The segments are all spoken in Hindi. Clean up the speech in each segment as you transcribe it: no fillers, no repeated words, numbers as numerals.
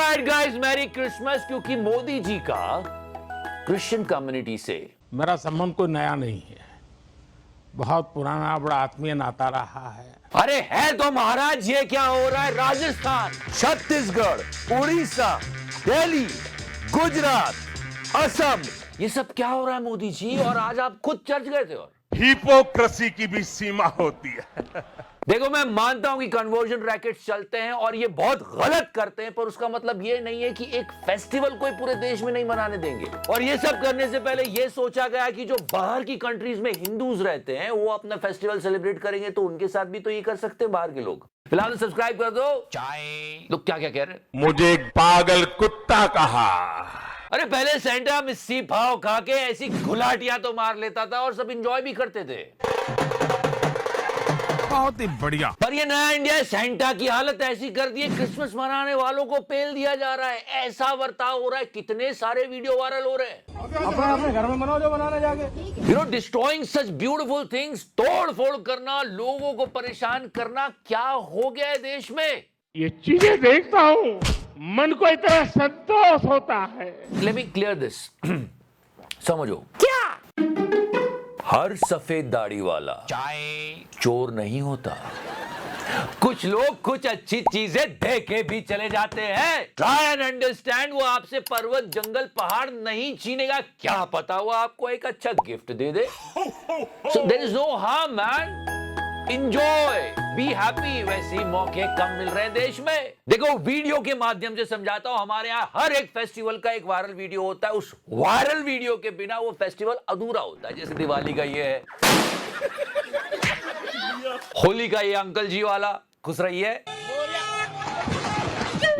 Alright guys, merry Christmas. क्योंकि मोदी जी का क्रिश्चियन कम्युनिटी से मेरा संबंध कोई नया नहीं है, बहुत पुराना बड़ा आत्मीय नाता रहा है। अरे है तो महाराज, ये क्या हो रहा है? राजस्थान, छत्तीसगढ़, उड़ीसा, दिल्ली, गुजरात, असम, ये सब क्या हो रहा है मोदी जी? और आज आप खुद चर्च गए थे। और हिपोक्रेसी की भी सीमा होती है। देखो, मैं मानता हूं कि कन्वर्जन रैकेट्स चलते हैं और ये बहुत गलत करते हैं, पर उसका मतलब ये नहीं है कि एक फेस्टिवल कोई पूरे देश में नहीं मनाने देंगे। और ये सब करने से पहले ये सोचा गया कि जो बाहर की कंट्रीज में हिंदूज रहते हैं वो अपना फेस्टिवल सेलिब्रेट करेंगे, तो उनके साथ भी तो ये कर सकते हैं बाहर के लोग। फिलहाल सब्सक्राइब कर दो। चाय लोग क्या क्या कह रहे हैं? मुझे पागल कुत्ता कहा। अरे पहले सेंटा मिस्सी पाव खा के ऐसी घुलाटियां तो मार लेता था और सब इंजॉय भी करते थे। बहुत ही बढ़िया। पर ये नया इंडिया सेंटा की हालत ऐसी कर दी है, क्रिसमस मनाने वालों को पेल दिया जा रहा है, ऐसा बर्ताव हो रहा है। कितने सारे वीडियो वायरल हो रहे हैं। अपने घर में बनाओ जो बनाने जाके। You know, destroying such beautiful things, तोड़ फोड़ करना, लोगों को परेशान करना, क्या हो गया है देश में? ये चीजें देखता हूँ, मन को इतना संतोष होता है। Let me clear this. समझो क्या? हर सफेद दाढ़ी वाला चाय चोर नहीं होता। कुछ लोग कुछ अच्छी चीजें दे के भी चले जाते हैं। Try and understand. वो आपसे पर्वत, जंगल, पहाड़ नहीं छीनेगा, क्या पता वो आपको एक अच्छा गिफ्ट दे दे। So there is no harm man, enjoy, be happy. वैसे ही मौके कम मिल रहे हैं देश में। देखो, वीडियो के माध्यम से समझाता हूं। हमारे यहाँ हर एक फेस्टिवल का एक वायरल वीडियो होता है। उस वायरल वीडियो के बिना वो फेस्टिवल अधूरा होता है। जैसे दिवाली का ये है, होली का ये अंकल जी वाला, खुश रहिए।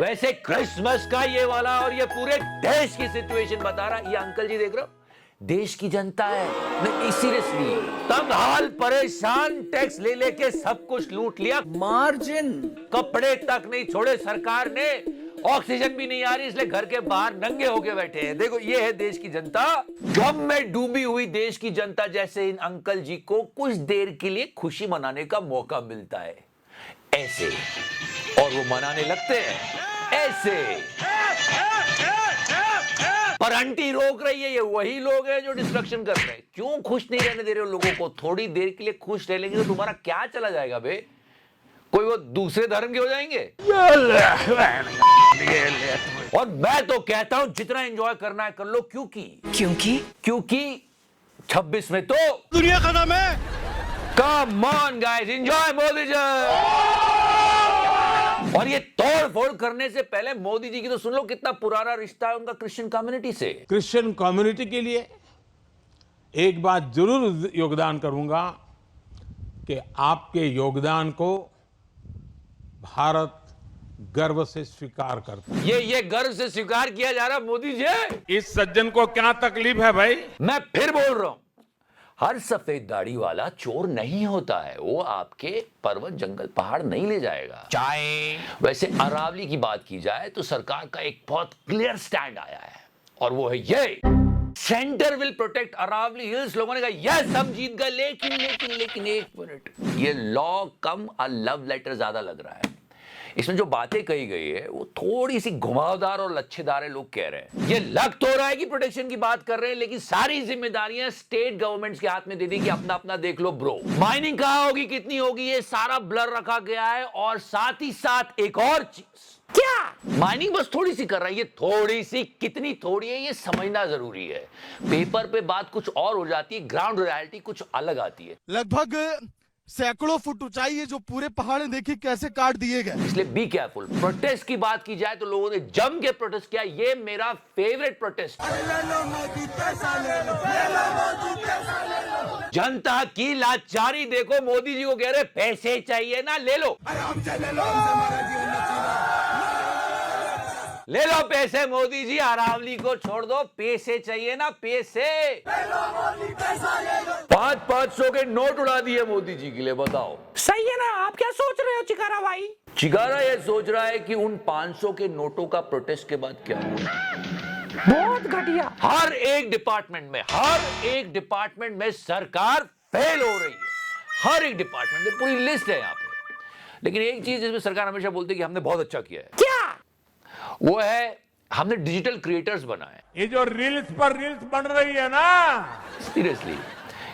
वैसे क्रिसमस का ये वाला, और ये पूरे देश की सिचुएशन बता रहा। ये अंकल जी देख रहे हो, देश की जनता है। नहीं, सीरियसली तब हाल परेशान, टैक्स ले लेके सब कुछ लूट लिया, मार्जिन कपड़े तक नहीं छोड़े सरकार ने। ऑक्सीजन भी नहीं आ रही, इसलिए घर के बाहर नंगे होके बैठे हैं। देखो, ये है देश की जनता। गम में डूबी हुई देश की जनता जैसे इन अंकल जी को कुछ देर के लिए खुशी मनाने का मौका मिलता है ऐसे, और वो मनाने लगते हैं ऐसे। पर आंटी रोक रही है, ये वही लोग हैं जो डिस्ट्रक्शन कर रहे हैं। क्यों खुश नहीं रहने दे रहे हो लोगों को? थोड़ी देर के लिए खुश रह लेंगे तो तुम्हारा क्या चला जाएगा बे? कोई वो दूसरे धर्म के हो जाएंगे? और मैं तो कहता हूं जितना एंजॉय करना है कर लो। क्योंकि 26 में तो दुनिया खत्म है। Come on guys, enjoy Modi ji. और ये तोड़ फोड़ करने से पहले मोदी जी की तो सुन लो, कितना पुराना रिश्ता है उनका क्रिश्चियन कम्युनिटी से। क्रिश्चियन कम्युनिटी के लिए एक बात जरूर योगदान करूंगा कि आपके योगदान को भारत गर्व से स्वीकार करता है। ये गर्व से स्वीकार किया जा रहा मोदी जी। इस सज्जन को क्या तकलीफ है भाई? मैं फिर बोल रहा हूं, हर सफेद दाढ़ी वाला चोर नहीं होता है। वो आपके पर्वत, जंगल, पहाड़ नहीं ले जाएगा। चाय वैसे अरावली की बात की जाए तो सरकार का एक बहुत क्लियर स्टैंड आया है, और वो है ये, centre will protect Aravalli hills. लोगों ने कहा यस, हम जीत गए। लेकिन एक मिनट, ये लॉ कम और लव लेटर ज्यादा लग रहा है। इसमें जो बातें कही गई है वो थोड़ी सी घुमावदार और लच्छेदार है। लोग कह रहे हैं, ये लग तो रहा है कि प्रोटेक्शन की बात कर रहे हैं, लेकिन सारी जिम्मेदारियां स्टेट गवर्नमेंट्स के हाथ में दे दी कि अपना अपना देख लो ब्रो। माइनिंग कहां होगी, कितनी होगी, ये सारा ब्लर रखा गया है। और साथ ही साथ एक और चीज, क्या माइनिंग बस थोड़ी सी कर रहा है। ये थोड़ी सी कितनी थोड़ी है, ये समझना जरूरी है। पेपर पे बात कुछ और हो जाती है, ग्राउंड रियलिटी कुछ अलग आती है। लगभग सैकड़ों फुट ऊंचाई है, जो पूरे पहाड़ देखिए कैसे काट दिए गए। इसलिए बी केयरफुल। प्रोटेस्ट की बात की जाए तो लोगों ने जम के प्रोटेस्ट किया। ये मेरा फेवरेट प्रोटेस्ट। जनता की लाचारी देखो, मोदी जी को कह रहे पैसे चाहिए ना, ले लो ले लो पैसे। मोदी जी, अरावली को छोड़ दो, पैसे चाहिए ना, पैसे। 500 के नोट उड़ा दिए मोदी जी के लिए, बताओ सही है ना? आप क्या सोच रहे हो चिकारा भाई? चिकारा ये सोच रहा है कि उन 500 के नोटों का प्रोटेस्ट के बाद क्या हुआ। बहुत घटिया। हर एक डिपार्टमेंट में सरकार फेल हो रही है। हर एक डिपार्टमेंट में, पूरी लिस्ट है यहाँ पे। लेकिन एक चीज जिसमें सरकार हमेशा बोलती है कि हमने बहुत अच्छा किया है। क्या? वो है हमने डिजिटल क्रिएटर्स बनाए। ये जो रील्स पर रील्स बन रही है ना, सीरियसली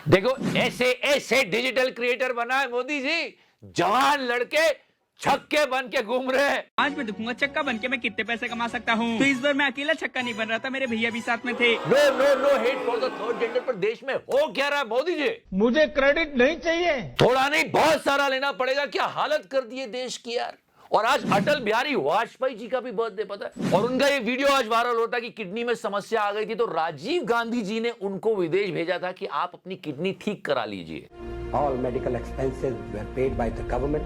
देखो, ऐसे ऐसे डिजिटल क्रिएटर बनाए मोदी जी, जवान लड़के छक्के बन के घूम रहे हैं। आज मैं दिखूंगा छक्का बन के मैं कितने पैसे कमा सकता हूँ। तो इस बार मैं अकेला छक्का नहीं बन रहा था, मेरे भैया भी साथ में थे। No no no hate for the third gender, पर देश में हो क्या रहा है मोदी जी? मुझे क्रेडिट नहीं चाहिए। थोड़ा नहीं बहुत सारा लेना पड़ेगा। क्या हालत कर दी है देश की यार। और आज अटल बिहारी वाजपेयी जी का भी बर्थडे पता है, और उनका ये वीडियो आज वायरल होता कि किडनी में समस्या आ गई थी, तो राजीव गांधी जी ने उनको विदेश भेजा था कि आप अपनी किडनी ठीक करा लीजिए। All medical expenses were paid by the government.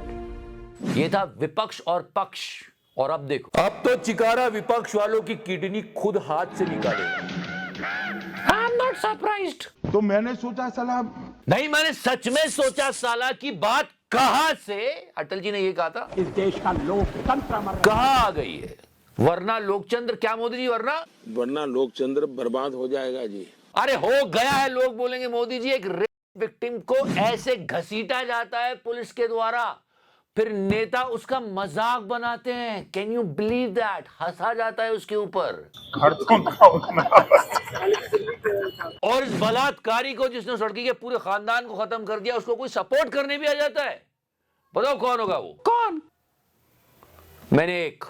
ये था विपक्ष और पक्ष, और अब देखो, अब तो चिकारा विपक्ष वालों की किडनी खुद हाथ से निकाले। I am not surprised. तो मैंने सोचा साला नहीं, मैंने सच में सोचा साला की बात कहां से, अटल जी ने ये कहा था, इस देश का लोकतंत्र कहां आ गई है। वरना लोकचंद्र, क्या मोदी जी, वरना लोकचंद्र बर्बाद हो जाएगा जी। अरे हो गया है। लोग बोलेंगे मोदी जी एक रेप विक्टिम को ऐसे घसीटा जाता है पुलिस के द्वारा, फिर नेता उसका मजाक बनाते हैं। Can you believe that? हंसा जाता है उसके ऊपर। और इस बलात्कारी को जिसने उस लड़की के पूरे खानदान को खत्म कर दिया, उसको कोई सपोर्ट करने भी आ जाता है। बताओ कौन होगा वो? कौन? मैंने एक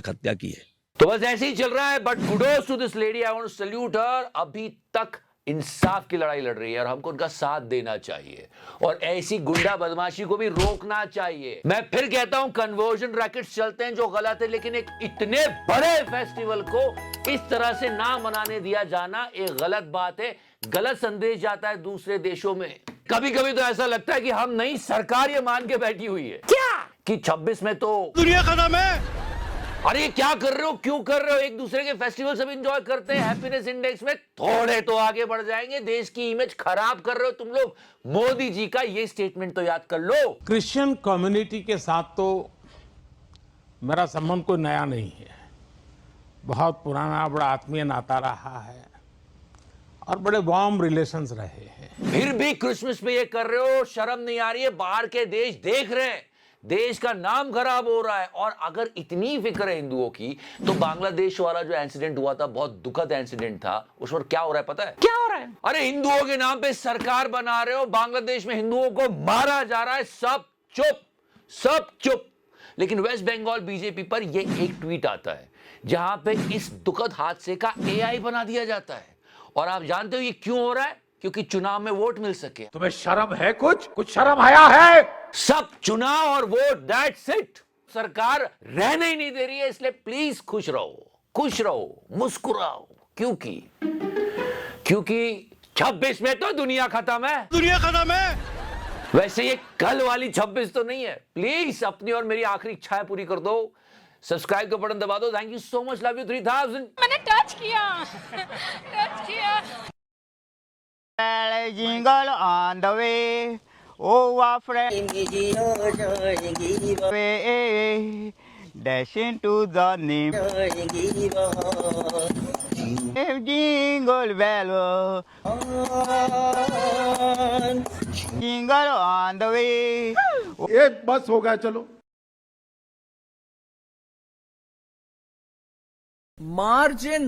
हत्या की है। तो बस ऐसे ही चल रहा है। But kudos to this lady, I want to salute her. अभी तक इंसाफ की लड़ाई लड़ रही है और हमको उनका साथ देना चाहिए, और ऐसी गुंडा बदमाशी को भी रोकना चाहिए। मैं फिर कहता हूं, कन्वर्जन रैकेट्स चलते हैं जो गलत है, लेकिन एक इतने बड़े फेस्टिवल को इस तरह से ना मनाने दिया जाना एक गलत बात है। गलत संदेश जाता है दूसरे देशों में। कभी कभी तो ऐसा लगता है कि हम नई सरकार ये मान के बैठी हुई है क्या कि 26 में तो दुनिया का नाम है। अरे क्या कर रहे हो, क्यों कर रहे हो? एक दूसरे के फेस्टिवल सब एंजॉय करते हैं, हैप्पीनेस इंडेक्स में थोड़े तो आगे बढ़ जाएंगे। देश की इमेज खराब कर रहे हो तुम लोग। मोदी जी का ये स्टेटमेंट तो याद कर लो। क्रिश्चियन कम्युनिटी के साथ तो मेरा संबंध कोई नया नहीं है, बहुत पुराना बड़ा आत्मीय नाता रहा है और बड़े वार्म रिलेशंस रहे हैं। फिर भी क्रिसमस पे ये कर रहे हो, शर्म नहीं आ रही है? बाहर के देश देख रहे हैं, देश का नाम खराब हो रहा है। और अगर इतनी फिक्र है हिंदुओं की, तो बांग्लादेश वाला जो इंसिडेंट हुआ था, बहुत दुखद इंसिडेंट था, उस पर क्या हो रहा है पता है? क्या हो रहा है? अरे हिंदुओं के नाम पे सरकार बना रहे हो, बांग्लादेश में हिंदुओं को मारा जा रहा है, सब चुप, सब चुप। लेकिन वेस्ट बंगाल बीजेपी पर ये एक ट्वीट आता है जहां पे इस दुखद हादसे का एआई बना दिया जाता है। और आप जानते हो ये क्यों हो रहा है? क्योंकि चुनाव में वोट मिल सके। तुम्हें शर्म है? कुछ शर्म आया है? सब चुनाव और वोट, दैट्स इट। सरकार रहने ही नहीं दे रही है, इसलिए प्लीज खुश रहो, मुस्कुराओ। क्योंकि 26 में तो दुनिया खत्म है। दुनिया का नाम है। वैसे ये कल वाली 26 तो नहीं है। प्लीज अपनी और मेरी आखिरी इच्छाएं पूरी कर दो। सब्सक्राइब का बटन दबा दो। Thank you so much, love you 3000। मैंने टच किया। Jingle on the way, oh our friend, way, dashing to the name, jingle bell, jingle on the way. ये बस हो गया, चलो। margin